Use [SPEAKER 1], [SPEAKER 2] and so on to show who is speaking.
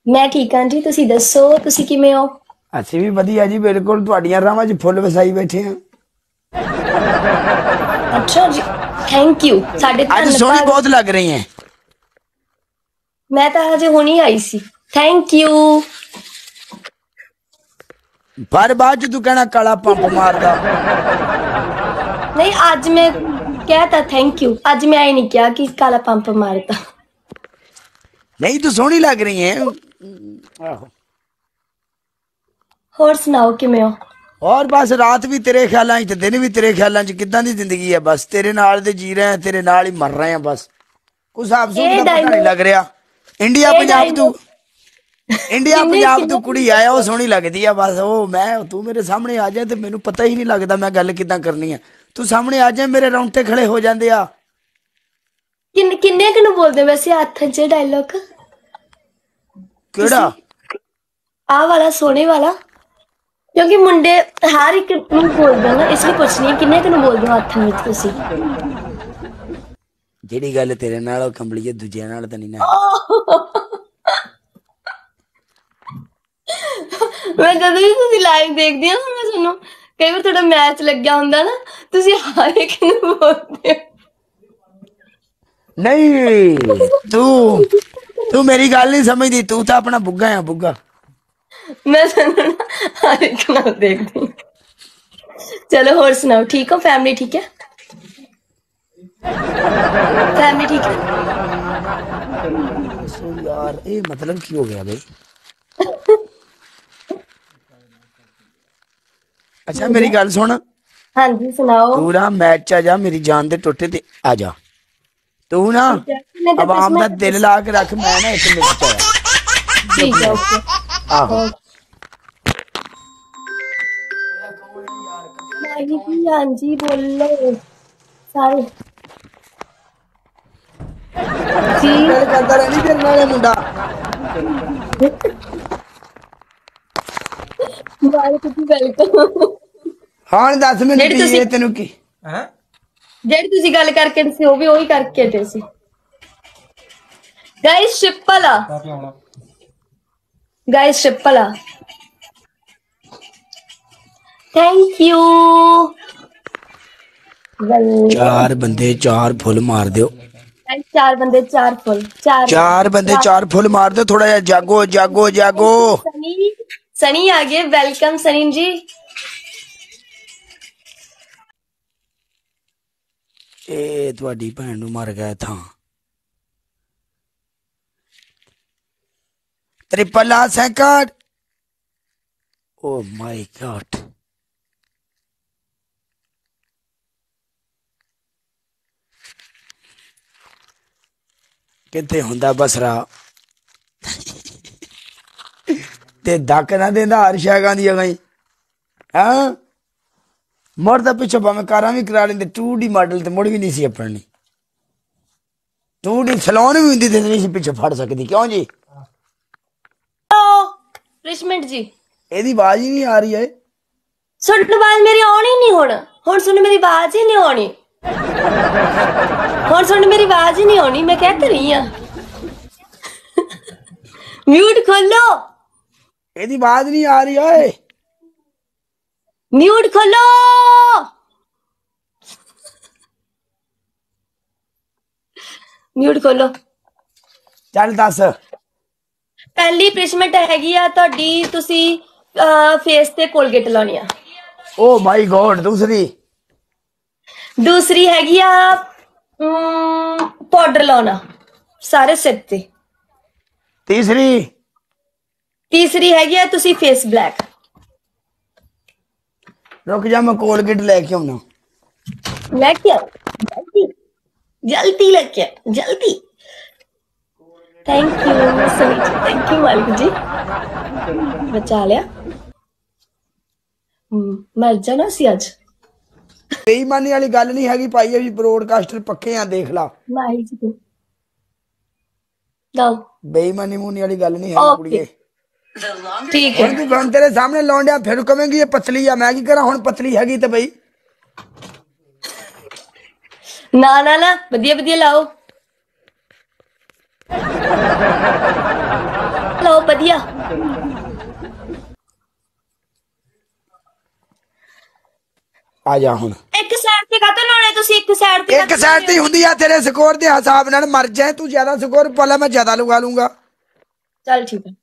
[SPEAKER 1] मैं ठीक हाँ जी, तुसी दसो तुसी किवें हो?
[SPEAKER 2] ਅਸੀਂ ਵੀ ਵਧੀਆ ਜੀ ਬਿਲਕੁਲ ਤੁਹਾਡੀਆਂ ਰਾਹਾਂ 'ਚ ਫੁੱਲ ਵਸਾਈ ਬੈਠੇ ਆ।
[SPEAKER 1] अच्छा जी, थैंक यू। साडे
[SPEAKER 2] ਅੱਜ ਸੋਹਣੀ ਬਹੁਤ ਲੱਗ ਰਹੀ ਹੈ।
[SPEAKER 1] मैं तो अजे हुणी आई सी। Thank you.
[SPEAKER 2] पर बाद च तू कहना काला पंप मारदा।
[SPEAKER 1] नहीं आज मैं कहता थैंक यू, आज मैं आई नहीं क्या कि काला पंप मारता।
[SPEAKER 2] नहीं तू सोहनी लग रही है। आहो
[SPEAKER 1] होर सुनाओ किवें हो?
[SPEAKER 2] और बस रात भी तेरे ख्यालों च दिन भी तेरे ख्यालों च किदां दी जिंदगी है। बस तेरे नाल दे जी रहे हैं, तेरे नाल ही मर रहे हैं। बस कुछ हिसाब सूब का पता नहीं लग रहा। इंडिया पंजाब तू इंडिया पंजाब तू कुड़ी आया वो सोहनी लगदी है। बस वो मैं तू मेरे सामने आ जाए तो मैनू पता ही नहीं लगता मैं गल किदां करनी है। तू सामने आ जाए मेरे रोंगटे खड़े हो जाते आ।
[SPEAKER 1] किन्ने कनु बोलदे वैसे हत्थ च डायलॉग
[SPEAKER 2] केड़ा
[SPEAKER 1] आ वाला सोने वाला? क्योंकि मुंडे हर एक बोलदे ना, इसलिए पूछनी किन्ने कनु बोलदे हो हत्थ विच तुसी?
[SPEAKER 2] जेड़ी गल तेरे नाल कंबली दूजिया नाल तां नहीं ना।
[SPEAKER 1] मैं जब भी तुसी लाइव देखदी हां ना, मैं सुनो कई बार थोड़ा मैच लग गया हुंदा ना, तुसी हर एक कनु बोलदे हो।
[SPEAKER 2] नहीं तू तू मेरी गल नहीं समझदी। तू तो अपना बुग्गा है बुग्गा।
[SPEAKER 1] मैं सुनो ना हर एक नाल देखदी। चलो होर सुनाओ, ठीक हो? फैमिली ठीक है? फैमिली ठीक है?
[SPEAKER 2] यार ये मतलब की हो गया भाई? अच्छा मेरी गल सुन।
[SPEAKER 1] हाँ जी सुनाओ।
[SPEAKER 2] तू ना मैच आ जा, मेरी जान दे टोटे ते आ जा। तू ना आवाम दा दिल ला के रख। मैं ना एक मिनट च आया।
[SPEAKER 1] ठीक है ओके।
[SPEAKER 2] आहो
[SPEAKER 1] हाँ जी बोलो सारे जी।
[SPEAKER 2] गल करदा रहनी तेरे नाल मुंडा।
[SPEAKER 1] वेलकम।
[SPEAKER 2] हाँ दस मिनट की तेन की
[SPEAKER 1] ਜਿਹੜੀ ਤੁਸੀਂ ਗੱਲ ਕਰਕੇ ਸੀ ਉਹ ਵੀ ਉਹੀ ਕਰਕੇ ਹਟੇ ਸੀ। ਗਾਇਸ ਸ਼ਿਪਲ ਆ, ਗਾਇਸ ਸ਼ਿਪਲ ਆ। Thank you.
[SPEAKER 2] चार बंदे चार फुल मार दो।
[SPEAKER 1] चार बंदे चार फुल।
[SPEAKER 2] चार बंदे चार फुल मार दो। थोड़ा जा जागो जागो जागो।
[SPEAKER 1] सनी आ गए, वेलकम सनी जी।
[SPEAKER 2] ए तुहाडी भैन नू मर गया था। ट्रिपल आ सेकंड। Oh my God. किथे हुंदा बसरा ते धक ना देंदा हर शैगां दी गई। हाँ मुड़ तो पिछो भावें कारां भी करा लेंदे। 2D मॉडल ते मुड़ भी नहीं सी अपनी। 2D सलोन भी हुंदी ते नहीं सी पिछो फड़ सकदी। क्यों जी?
[SPEAKER 1] रिशमेंट जी
[SPEAKER 2] एदी आवाज ही नहीं आ रही है।
[SPEAKER 1] सुन आवाज मेरी आनी नहीं हुण सुन मेरी आवाज ही नहीं आनी। हुण सुन मेरी आवाज ही नहीं आनी। मैं कहते रही हां म्यूट खोलो।
[SPEAKER 2] एदी आवाज नहीं आ रही है।
[SPEAKER 1] म्यूट खोलो। म्यूट खोलो।
[SPEAKER 2] चल दस।
[SPEAKER 1] पहली प्रिशमेंट हैगी आ ਤੁਹਾਡੀ, ਤੁਸੀਂ फेस ਤੇ कोलगेट ਲਾਉਣੀ ਆ।
[SPEAKER 2] ओ माय गॉड। दूसरी
[SPEAKER 1] हैगी आ पाउडर लाना सारे सिर ते। तीसरी हैगी आ ਤੁਸੀਂ फेस ब्लैक।
[SPEAKER 2] रुक जा मैं कोलगेट लेके आना।
[SPEAKER 1] लेके आओ जल्दी जल्दी लेके आओ जल्दी। Thank you Sunny ji, thank you Malik ji. बचा लिया। मर जाना सी अज।
[SPEAKER 2] बेईमानी वाली गल नहीं हैगी भाई। अभी ब्रॉडकास्टर पक्के आ देख ला। बेईमानी मुनी वाली गल नहीं है कुड़िए।
[SPEAKER 1] ठीक है
[SPEAKER 2] तू गन तेरे सामने लौंडिया फिर कहेंगी ये पतली आ। मैं की करा हुण पतली हैगी ते बई
[SPEAKER 1] ना ना ना वधिया वधिया लाओ ਲਾਓ ਵਧੀਆ।
[SPEAKER 2] ਆ ਜਾ ਹੁਣ
[SPEAKER 1] ਇੱਕ ਸਾਈਡ ਤੇ ਕਾਹਤੋਂ ਲਾਉਣੇ ਤੁਸੀਂ? ਇੱਕ ਸਾਈਡ ਤੇ
[SPEAKER 2] ਇੱਕ ਸਾਈਡ ਤੇ ਹੁੰਦੀ ਆ ਤੇਰੇ ਸਕੋਰ ਦੇ ਹਿਸਾਬ ਨਾਲ। ਮਰ ਜਾਏ ਤੂੰ, ਜ਼ਿਆਦਾ ਸਕੋਰ ਪਾਲਾ ਮੈਂ ਜ਼ਿਆਦਾ ਲਗਾ ਲੂੰਗਾ।
[SPEAKER 1] ਚੱਲ ਠੀਕ ਹੈ।